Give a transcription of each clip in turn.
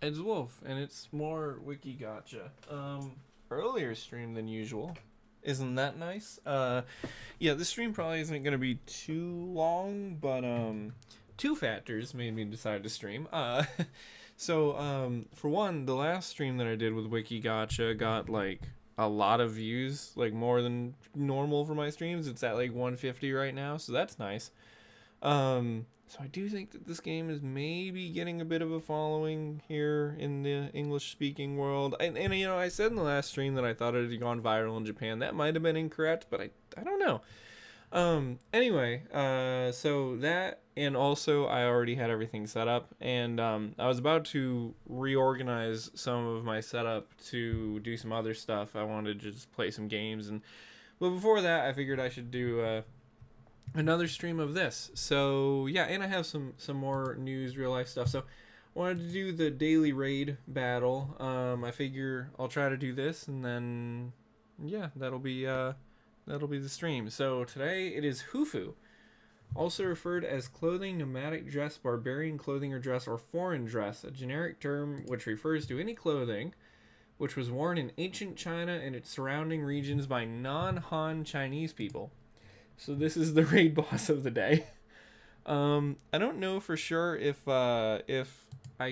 It's Wolf, and it's more WikiGacha. Earlier stream than usual. Isn't that nice? Yeah, this stream probably isn't gonna be too long, but two factors made me decide to stream. For one, the last stream that I did with WikiGacha got like a lot of views, like more than normal for my streams. It's at like 150 right now, so that's nice. So I do think that this game is maybe getting a bit of a following here in the English-speaking world. And you know, I said in the last stream that I thought it had gone viral in Japan. That might have been incorrect, but I don't know. Anyway, so that, and also I already had everything set up, and I was about to reorganize some of my setup to do some other stuff. I wanted to just play some games, but before that, I figured I should do another stream of this. So yeah, and I have some more news, real life stuff. So I wanted to do the daily raid battle. I figure I'll try to do this, and then yeah, that'll be the stream. So today it is Hufu, also referred as clothing, nomadic dress, barbarian clothing or dress, or foreign dress, a generic term which refers to any clothing which was worn in ancient China and its surrounding regions by non-Han Chinese people. So this is the raid boss of the day. I don't know for sure if I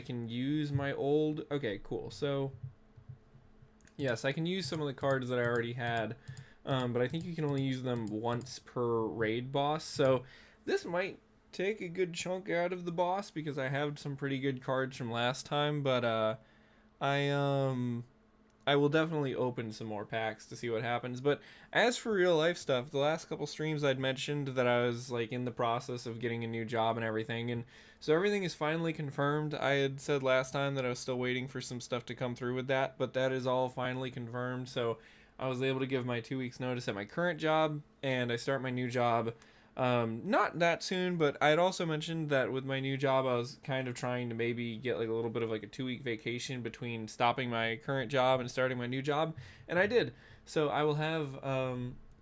can use my old... Okay, cool. So, yes, I can use some of the cards that I already had, but I think you can only use them once per raid boss. So this might take a good chunk out of the boss because I have some pretty good cards from last time, but I will definitely open some more packs to see what happens. But as for real life stuff, the last couple streams I'd mentioned that I was like in the process of getting a new job and everything, and so everything is finally confirmed. I had said last time that I was still waiting for some stuff to come through with that, but that is all finally confirmed. So I was able to give my 2 weeks notice at my current job, and I start my new job not that soon, but I had also mentioned that with my new job, I was kind of trying to maybe get like a little bit of like a 2 week vacation between stopping my current job and starting my new job, and I did. So I will have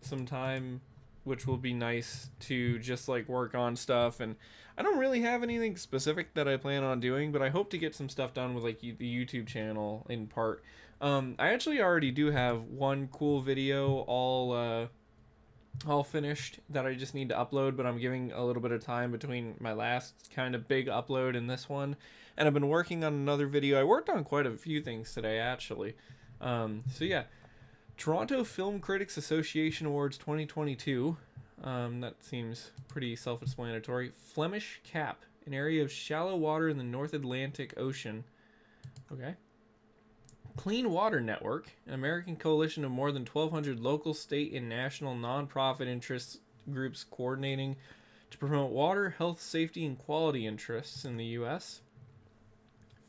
some time, which will be nice to just like work on stuff. And I don't really have anything specific that I plan on doing, but I hope to get some stuff done with like the YouTube channel in part. I actually already do have one cool video all finished that I just need to upload, but I'm giving a little bit of time between my last kind of big upload and this one, and I've been working on another video. I worked on quite a few things today, actually. So yeah, Toronto Film Critics Association Awards 2022. That seems pretty self-explanatory. Flemish Cap, an area of shallow water in the North Atlantic Ocean. Okay. Clean Water Network, an American coalition of more than 1,200 local, state, and national nonprofit interest groups coordinating to promote water, health, safety, and quality interests in the U.S.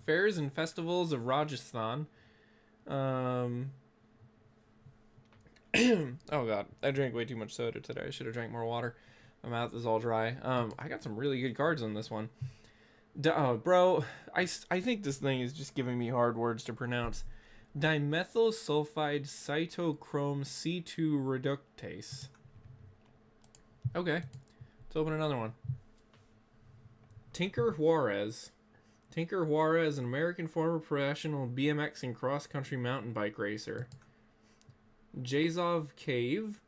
Fairs and Festivals of Rajasthan. Oh god, I drank way too much soda today. I should have drank more water. My mouth is all dry. I got some really good cards on this one. Bro, I think this thing is just giving me hard words to pronounce. Dimethyl sulfide cytochrome C2 reductase. Okay, let's open another one. Tinker Juarez. Tinker Juarez, an American former professional BMX and cross-country mountain bike racer. Jazov Cave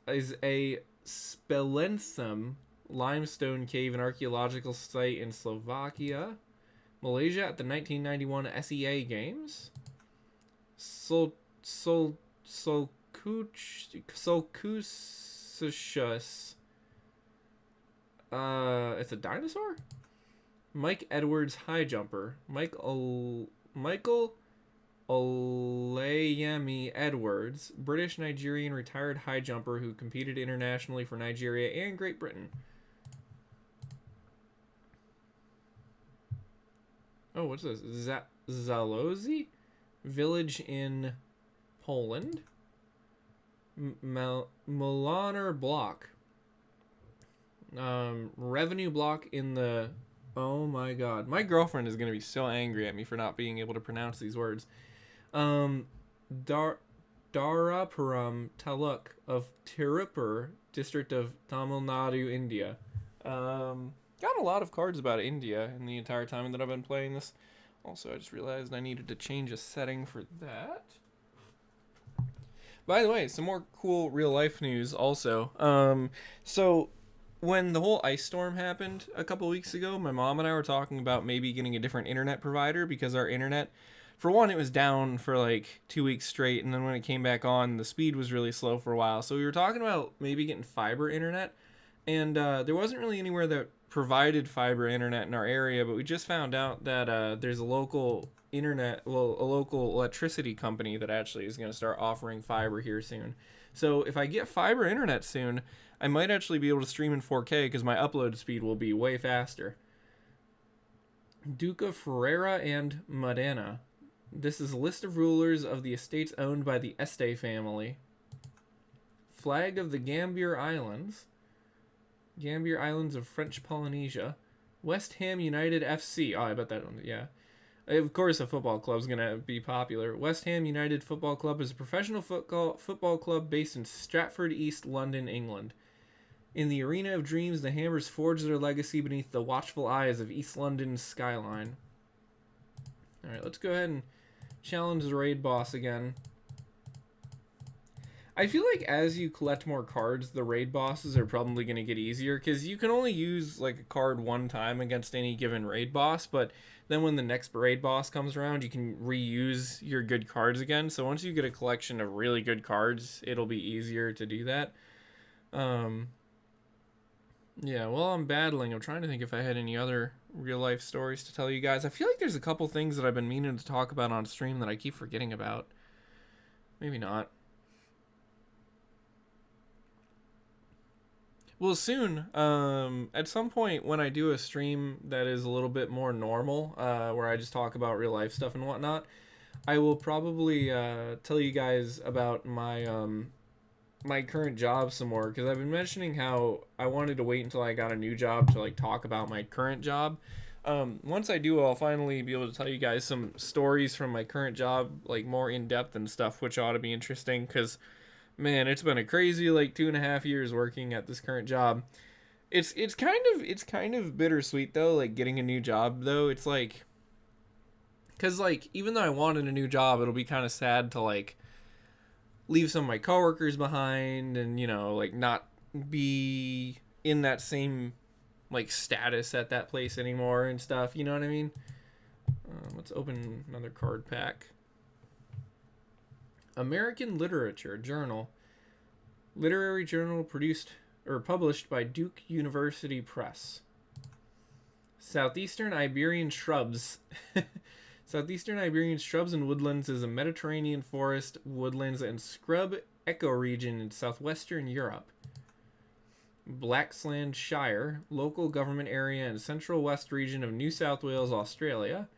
is a spelencum limestone cave and archaeological site in Slovakia. Malaysia at the 1991 SEA Games. Solcusius. It's a dinosaur? Mike Edwards, high jumper. Michael Olayemi Edwards, British Nigerian retired high jumper who competed internationally for Nigeria and Great Britain. Oh, what's this? Zalozi? Village in Poland. Mulaner block. Revenue block in the... Oh my god. My girlfriend is going to be so angry at me for not being able to pronounce these words. Darapuram Taluk of Tirupur, district of Tamil Nadu, India. Got a lot of cards about India in the entire time that I've been playing this. Also, I just realized I needed to change a setting for that. By the way, some more cool real life news also. So when the whole ice storm happened a couple weeks ago, my mom and I were talking about maybe getting a different internet provider because our internet, for one, it was down for like 2 weeks straight, and then when it came back on, the speed was really slow for a while. So we were talking about maybe getting fiber internet, and there wasn't really anywhere that provided fiber internet in our area, but we just found out that there's a local a local electricity company that actually is going to start offering fiber here soon. So if I get fiber internet soon, I might actually be able to stream in 4K because my upload speed will be way faster. Duke of Ferrara and Modena. This is a list of rulers of the estates owned by the Este family. Flag of the Gambier Islands. Gambier Islands of French Polynesia. West Ham United FC. Oh, I bet that one, yeah. Of course, a football club's going to be popular. West Ham United Football Club is a professional football club based in Stratford, East London, England. In the arena of dreams, the Hammers forge their legacy beneath the watchful eyes of East London's skyline. Alright, let's go ahead and challenge the raid boss again. I feel like as you collect more cards, the raid bosses are probably going to get easier, because you can only use like a card one time against any given raid boss, but then when the next raid boss comes around, you can reuse your good cards again. So once you get a collection of really good cards, it'll be easier to do that. Yeah, while I'm battling, I'm trying to think if I had any other real life stories to tell you guys. I feel like there's a couple things that I've been meaning to talk about on stream that I keep forgetting about. Maybe not. Well, soon, at some point when I do a stream that is a little bit more normal, where I just talk about real life stuff and whatnot, I will probably tell you guys about my my current job some more, because I've been mentioning how I wanted to wait until I got a new job to like talk about my current job. Once I do, I'll finally be able to tell you guys some stories from my current job, like more in depth and stuff, which ought to be interesting, because man, it's been a crazy like 2.5 years working at this current job. It's kind of bittersweet though, like getting a new job though. It's like, because like even though I wanted a new job, it'll be kind of sad to like leave some of my coworkers behind, and you know, like not be in that same like status at that place anymore and stuff. You know what I mean? Let's open another card pack. American Literature Journal. Literary journal produced or published by Duke University Press. Southeastern Iberian Shrubs. Southeastern Iberian Shrubs and Woodlands is a Mediterranean forest, woodlands, and scrub ecoregion in southwestern Europe. Blaxland Shire, local government area in central west region of New South Wales, Australia.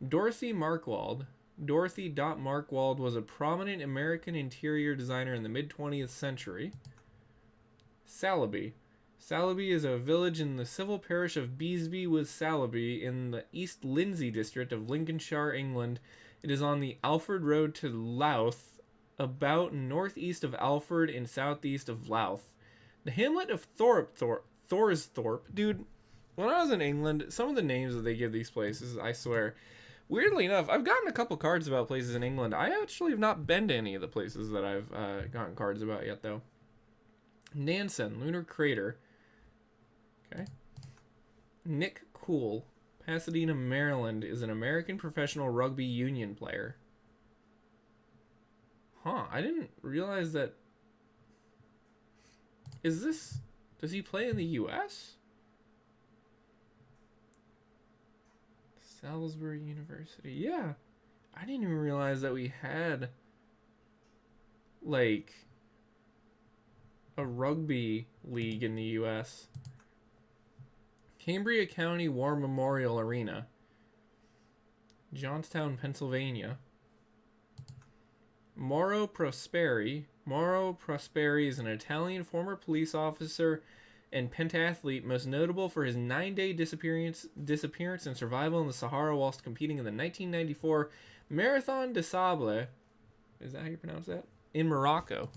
Dorothy Markwald. Dorothy Markwald was a prominent American interior designer in the mid-20th century. Salaby. Salaby is a village in the civil parish of Beesby with Salaby in the East Lindsey district of Lincolnshire, England. It is on the Alford Road to Louth, about northeast of Alford and southeast of Louth. The hamlet of Thorsthorpe. Dude, when I was in England, some of the names that they give these places, I swear. Weirdly enough, I've gotten a couple cards about places in England. I actually have not been to any of the places that I've gotten cards about yet, though. Nansen, Lunar Crater. Okay. Nick Cool, Pasadena, Maryland, is an American professional rugby union player. Huh, I didn't realize that. Does he play in the U.S.? Salisbury University. Yeah. I didn't even realize that we had like a rugby league in the US. Cambria County War Memorial Arena. Johnstown, Pennsylvania. Mauro Prosperi. Mauro Prosperi is an Italian former police officer and pentathlete, most notable for his 9-day disappearance and survival in the Sahara whilst competing in the 1994 Marathon des Sables. Is that how you pronounce that? In Morocco.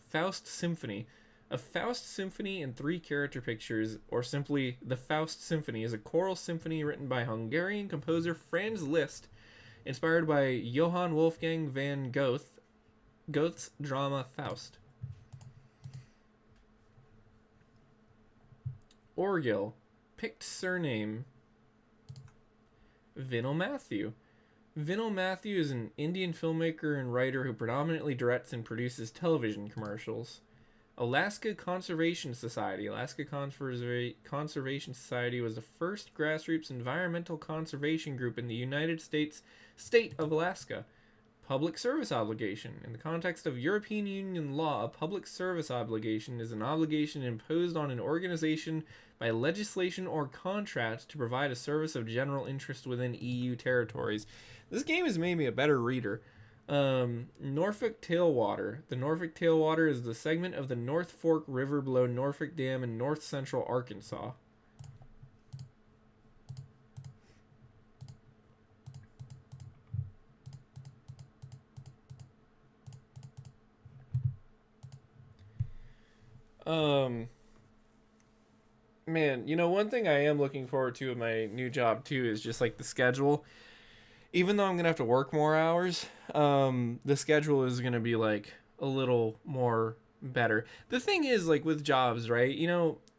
Faust Symphony. A Faust Symphony in 3 character pictures, or simply The Faust Symphony, is a choral symphony written by Hungarian composer Franz Liszt, inspired by Johann Wolfgang van Goethe's drama Faust. Orgill. Picked surname Vinyl Matthew. Vinyl Matthew is an Indian filmmaker and writer who predominantly directs and produces television commercials. Alaska Conservation Society. Alaska Conservation Society was the first grassroots environmental conservation group in the United States state of Alaska. Public service obligation. In the context of European Union law, a public service obligation is an obligation imposed on an organization by legislation or contract to provide a service of general interest within EU territories. This game has made me a better reader. Norfolk Tailwater. The Norfolk Tailwater is the segment of the North Fork River below Norfolk Dam in north central Arkansas. Man, one thing I am looking forward to in my new job too is just like the schedule. Even though I'm gonna have to work more hours, the schedule is gonna be like a little more better. The thing is, like with jobs, right?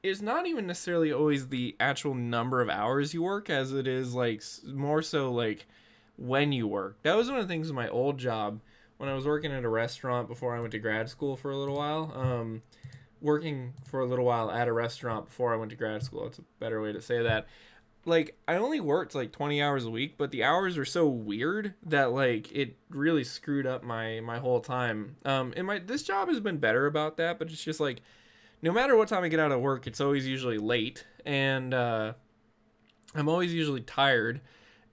It's not even necessarily always the actual number of hours you work, as it is like more so like when you work. That was one of the things in my old job when I was working at a restaurant before I went to grad school for a little while. Working for a little while at a restaurant before I went to grad school. That's a better way to say that. Like, I only worked like 20 hours a week, but the hours are so weird that like it really screwed up my whole time. And this job has been better about that, but it's just like no matter what time I get out of work, it's always usually late, and I'm always usually tired.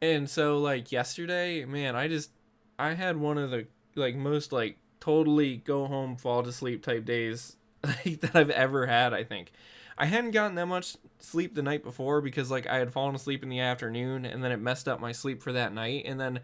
And so like yesterday, man, I had one of the like most like totally go home, fall to sleep type days like that I've ever had. I think I hadn't gotten that much sleep the night before because like I had fallen asleep in the afternoon, and then it messed up my sleep for that night. And then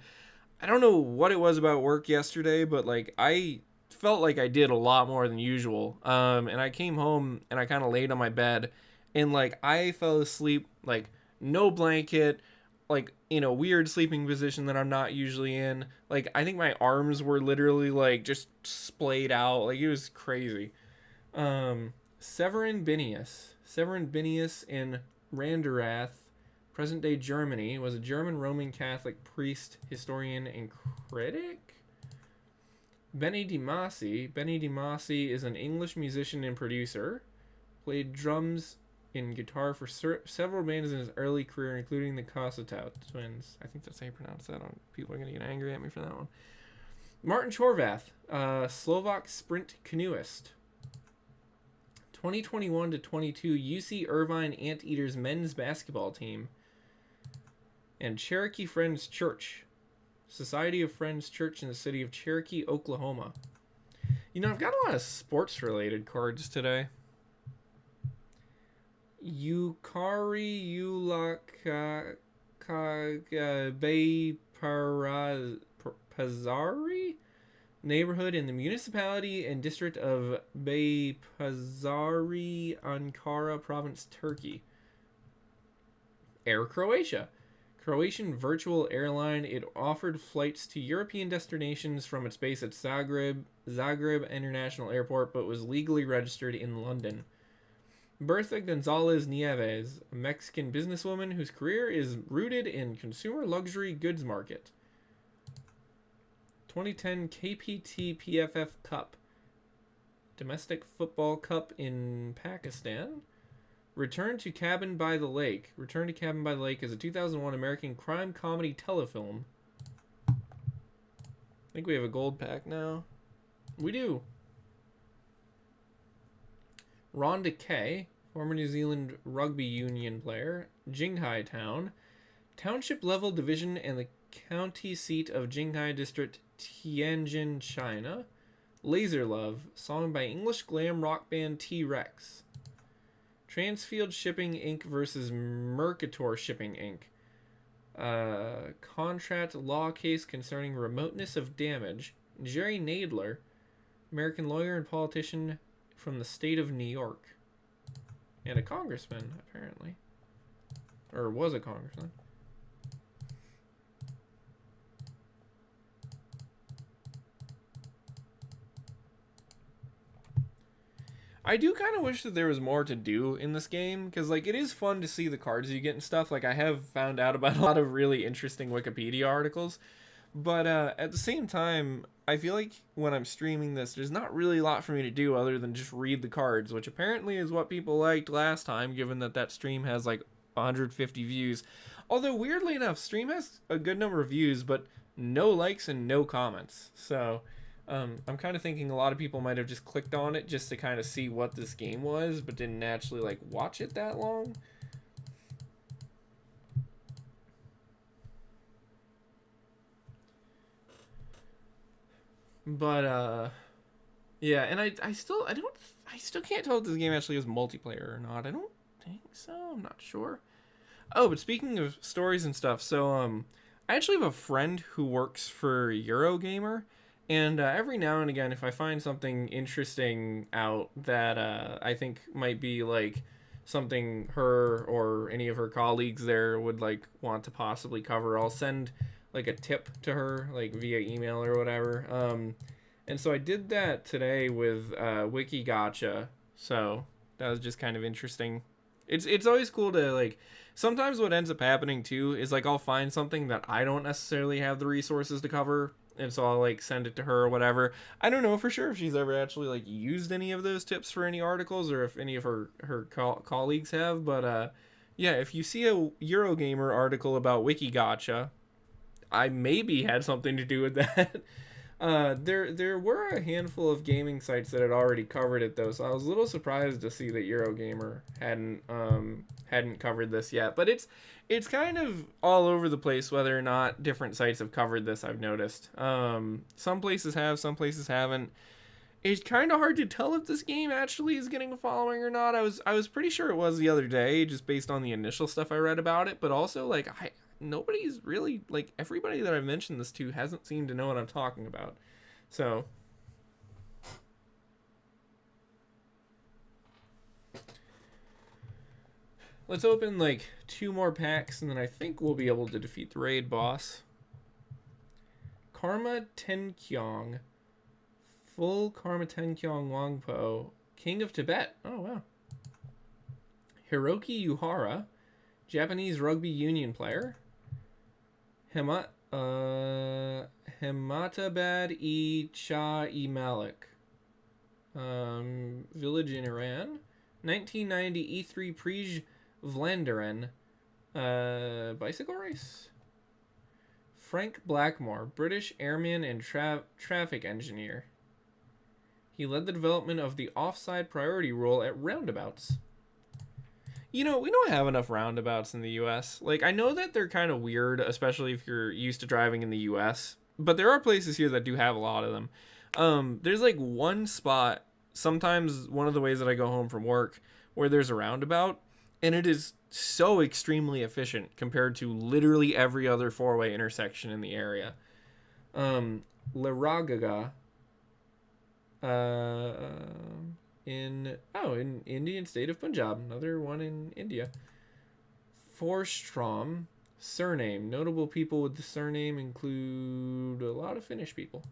I don't know what it was about work yesterday, but like I felt like I did a lot more than usual. And I came home and I kind of laid on my bed, and like I fell asleep like no blanket, like in a weird sleeping position that I'm not usually in. Like I think my arms were literally like just splayed out. Like it was crazy. Severin Binius in Randerath, present-day Germany, was a German Roman Catholic priest, historian, and critic. Benny DiMasi is an English musician and producer. Played drums and guitar for several bands in his early career, including the Kosatow Twins. I think that's how you pronounce that. People are going to get angry at me for that one. Martin Chorvath, Slovak sprint canoeist. 2021 to 22 UC Irvine Anteaters men's basketball team. And Cherokee Friends Church, Society of Friends Church in the city of Cherokee, Oklahoma. I've got a lot of sports related cards today. Yukari Ulaka Bay Pazari neighborhood in the municipality and district of Beypazarı, Ankara province, Turkey. Air Croatia. Croatian virtual airline. It offered flights to European destinations from its base at Zagreb International Airport, but was legally registered in London. Bertha Gonzalez Nieves, a Mexican businesswoman whose career is rooted in consumer luxury goods market. 2010 KPT PFF Cup, Domestic Football Cup in Pakistan. Return to Cabin by the Lake. Return to Cabin by the Lake is a 2001 American crime comedy telefilm. I think we have a gold pack now. We do. Rhonda Kay, former New Zealand rugby union player. Jinghai Town, township level division and the county seat of Jinghai District, Tianjin, China. Laser Love, song by English glam rock band T-Rex. Transfield Shipping Inc. versus Mercator Shipping Inc. Contract law case concerning remoteness of damage. Jerry Nadler, American lawyer and politician, from the state of New York. And a congressman, apparently. Or was a congressman. I do kind of wish that there was more to do in this game, because, like, it is fun to see the cards you get and stuff. Like, I have found out about a lot of really interesting Wikipedia articles, but at the same time, I feel like when I'm streaming this, there's not really a lot for me to do other than just read the cards, which apparently is what people liked last time, given that that stream has, like, 150 views. Although, weirdly enough, stream has a good number of views, but no likes and no comments, so... I'm kind of thinking a lot of people might have just clicked on it just to kind of see what this game was, but didn't actually, like, watch it that long. But, yeah, and I still can't tell if this game actually is multiplayer or not. I don't think so. I'm not sure. Oh, but speaking of stories and stuff, so, I actually have a friend who works for Eurogamer. And every now and again, if I find something interesting out that I think might be like something her or any of her colleagues there would like want to possibly cover, I'll send like a tip to her like via email or whatever. And so I did that today with WikiGacha. So that was just kind of interesting. It's always cool to like. Sometimes what ends up happening too is like I'll find something that I don't necessarily have the resources to cover. And so I'll like send it to her or whatever. I don't know for sure if she's ever actually like used any of those tips for any articles or if any of her colleagues have. But yeah, if you see a Eurogamer article about WikiGacha, I maybe had something to do with that. There were a handful of gaming sites that had already covered it though, so I was a little surprised to see that Eurogamer hadn't covered this yet. But it's kind of all over the place whether or not different sites have covered this, I've noticed. Some places have, some places haven't. It's kind of hard to tell if this game actually is getting a following or not. I was pretty sure it was the other day, just based on the initial stuff I read about it. But also, like, nobody's really, like, everybody that I've mentioned this to hasn't seemed to know what I'm talking about. So... let's open, like, 2 more packs, and then I think we'll be able to defeat the raid boss. Karma Tenkyong. Full Karma Tenkyong Wangpo. King of Tibet. Oh, wow. Hiroki Yuhara. Japanese rugby union player. Hematabad Shah Malik. Village in Iran. 1990 E3 Prix Vlaanderen. Bicycle race. Frank Blackmore, British airman and traffic engineer. He led the development of the offside priority rule at roundabouts. You know, we don't have enough roundabouts in the US. Like, I know that they're kind of weird, especially if you're used to driving in the US. But there are places here that do have a lot of them. There's like one spot, sometimes one of the ways that I go home from work, where there's a roundabout. And it is so extremely efficient compared to literally every other 4-way intersection in the area. Laragaga. In Indian state of Punjab. Another one in India. Forstrom. Surname. Notable people with the surname include a lot of Finnish people.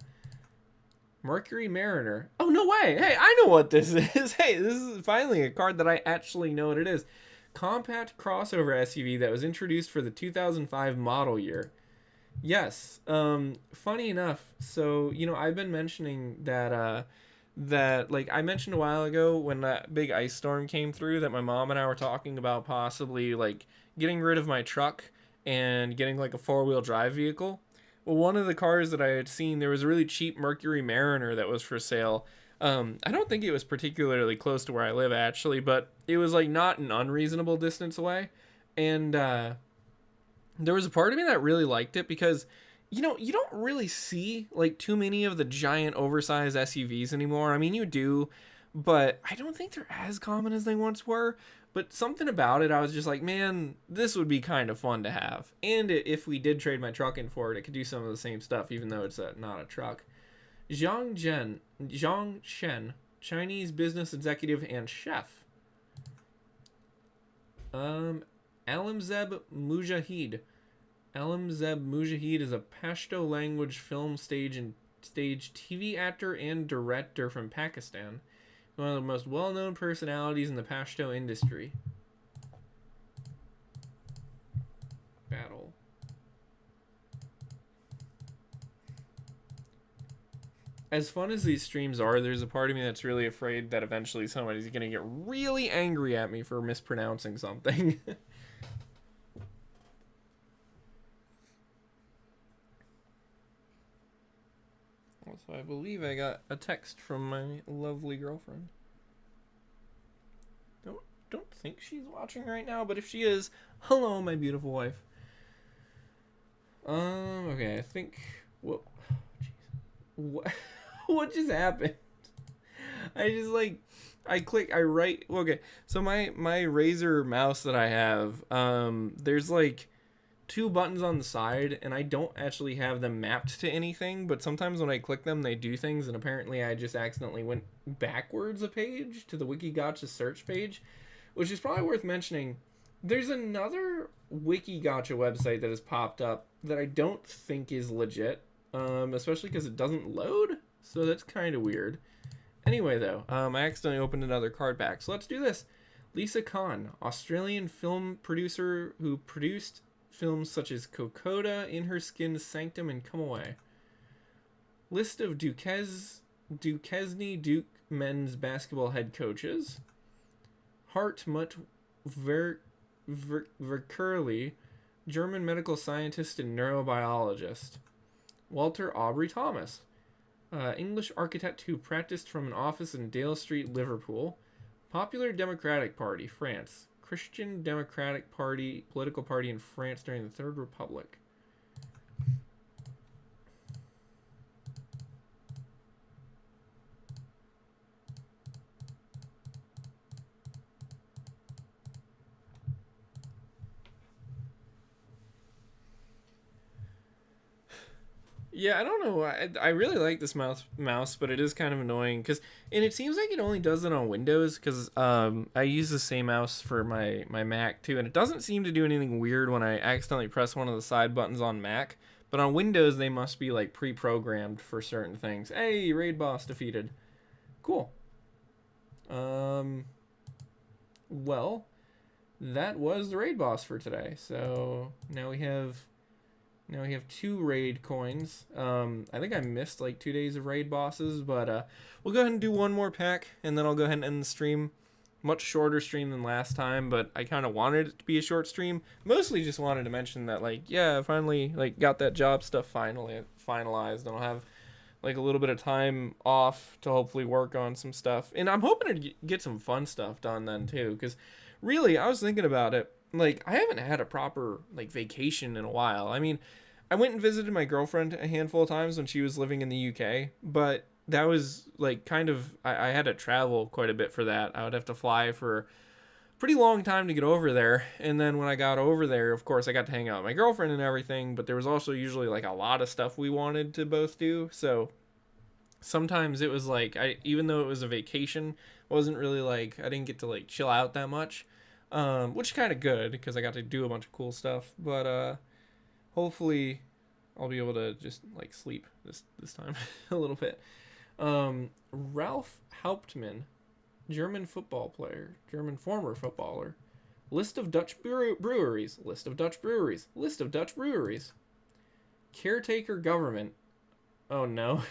Mercury Mariner. Oh, no way. Hey, I know what this is. Hey, this is finally a card that I actually know what it is. Compact crossover SUV that was introduced for the 2005 model year. Yes. Funny enough, so, you know, I've been mentioning that like I mentioned a while ago when that big ice storm came through that my mom and I were talking about possibly like getting rid of my truck and getting like a 4-wheel drive vehicle. Well, one of the cars that I had seen, there was a really cheap Mercury Mariner that was for sale. I don't think it was particularly close to where I live, actually, but it was, like, not an unreasonable distance away. And there was a part of me that really liked it because, you know, you don't really see, like, too many of the giant, oversized SUVs anymore. I mean, you do, but I don't think they're as common as they once were. But something about it, I was just like, man, this would be kind of fun to have. And if we did trade my truck in for it, it could do some of the same stuff, even though it's not a truck. Zhang Shen, Chinese business executive and chef. Alamzeb Mujahid. Alamzeb Mujahid is a Pashto language film stage TV actor and director from Pakistan. One of the most well-known personalities in the Pashto industry. Battle. As fun as these streams are, there's a part of me that's really afraid that eventually somebody's gonna get really angry at me for mispronouncing something. Also, I believe I got a text from my lovely girlfriend. Don't think she's watching right now, but if she is, hello, my beautiful wife. Okay, I think what what just happened? I write. Okay, so my Razer mouse that I have, there's like 2 buttons on the side, and I don't actually have them mapped to anything, but sometimes when I click them, they do things, and apparently I just accidentally went backwards a page to the WikiGacha search page, which is probably worth mentioning. There's another WikiGacha website that has popped up that I don't think is legit, especially because it doesn't load, so that's kind of weird. Anyway, though, I accidentally opened another card back, so let's do this. Lisa Khan, Australian film producer who produced films such as Kokoda, In Her Skin, Sanctum, and Come Away. List of Duquesne Duke men's basketball head coaches. Hartmut Verkerli, German medical scientist and neurobiologist. Walter Aubrey Thomas, English architect who practiced from an office in Dale Street, Liverpool. Popular Democratic Party, France. Christian Democratic Party, political party in France during the Third Republic. Yeah, I don't know. I really like this mouse, but it is kind of annoying and it seems like it only does it on Windows because I use the same mouse for my Mac too, and it doesn't seem to do anything weird when I accidentally press one of the side buttons on Mac. But on Windows, they must be like pre-programmed for certain things. Hey, raid boss defeated. Cool. Well, that was the raid boss for today. So now we have 2 raid coins. I think I missed like 2 days of raid bosses, but we'll go ahead and do one more pack, and then I'll go ahead and end the stream. Much shorter stream than last time, but I kind of wanted it to be a short stream. Mostly just wanted to mention that, like, yeah, I finally like got that job stuff finalized, and I'll have like a little bit of time off to hopefully work on some stuff. And I'm hoping to get some fun stuff done then too, because really, I was thinking about it. Like, I haven't had a proper like vacation in a while. I mean, I went and visited my girlfriend a handful of times when she was living in the UK, but that was like kind of, I had to travel quite a bit for that. I would have to fly for a pretty long time to get over there. And then when I got over there, of course, I got to hang out with my girlfriend and everything, but there was also usually like a lot of stuff we wanted to both do. So sometimes it was like, even though it was a vacation, wasn't really like, I didn't get to like chill out that much, which is kind of good because I got to do a bunch of cool stuff. But hopefully I'll be able to just like sleep this time a little bit. Ralph Hauptmann, German football player, German former footballer. List of Dutch breweries. List of Dutch breweries. List of Dutch breweries. Caretaker government. Oh no.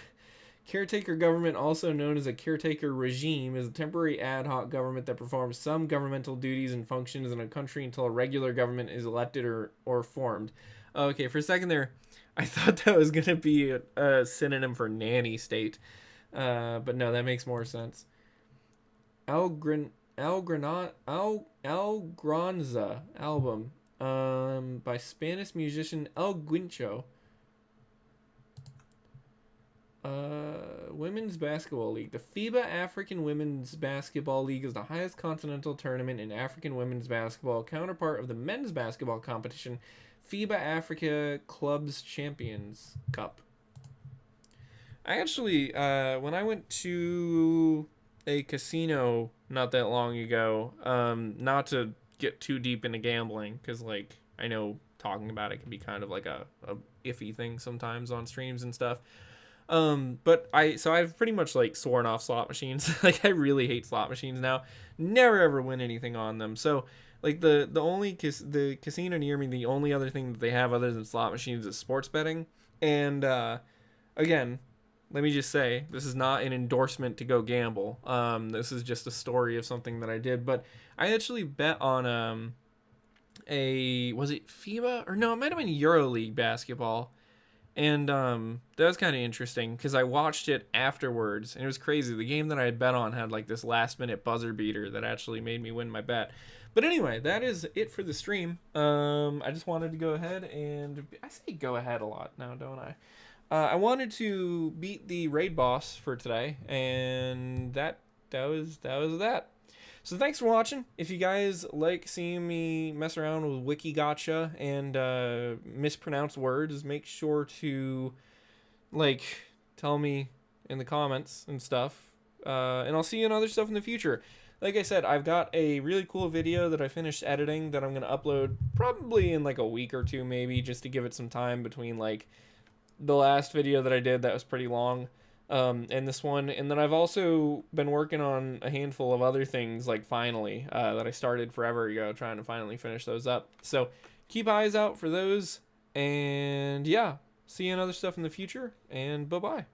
Caretaker government, also known as a caretaker regime, is a temporary ad hoc government that performs some governmental duties and functions in a country until a regular government is elected or formed. Okay, for a second there, I thought that was going to be a synonym for nanny state. But no, that makes more sense. Algranza album by Spanish musician El Guincho. Women's Basketball League. The FIBA African Women's Basketball League is the highest continental tournament in African women's basketball, counterpart of the men's basketball competition, FIBA Africa Clubs Champions Cup. I actually, when I went to a casino not that long ago. Not to get too deep into gambling, because like I know talking about it can be kind of like a iffy thing sometimes on streams and stuff. But I've pretty much like sworn off slot machines. Like I really hate slot machines now. Never ever win anything on them. So like the casino near me, the only other thing that they have other than slot machines is sports betting. And again, let me just say this is not an endorsement to go gamble. This is just a story of something that I did. But I actually bet on a, was it FIBA, or no, it might have been EuroLeague basketball. And that was kind of interesting because I watched it afterwards, and it was crazy. The game that I had bet on had like this last minute buzzer beater that actually made me win my bet. But anyway, that is it for the stream. I just wanted to go ahead and I say go ahead a lot now, don't I? I wanted to beat the raid boss for today, and that was that. So thanks for watching. If you guys like seeing me mess around with WikiGacha and mispronounce words, make sure to like tell me in the comments and stuff. And I'll see you in other stuff in the future. Like I said, I've got a really cool video that I finished editing that I'm going to upload probably in like a week or two maybe, just to give it some time between like the last video that I did that was pretty long. And this one, and then I've also been working on a handful of other things, like finally, that I started forever ago, trying to finally finish those up. So keep eyes out for those, and yeah, see you in other stuff in the future, and bye-bye.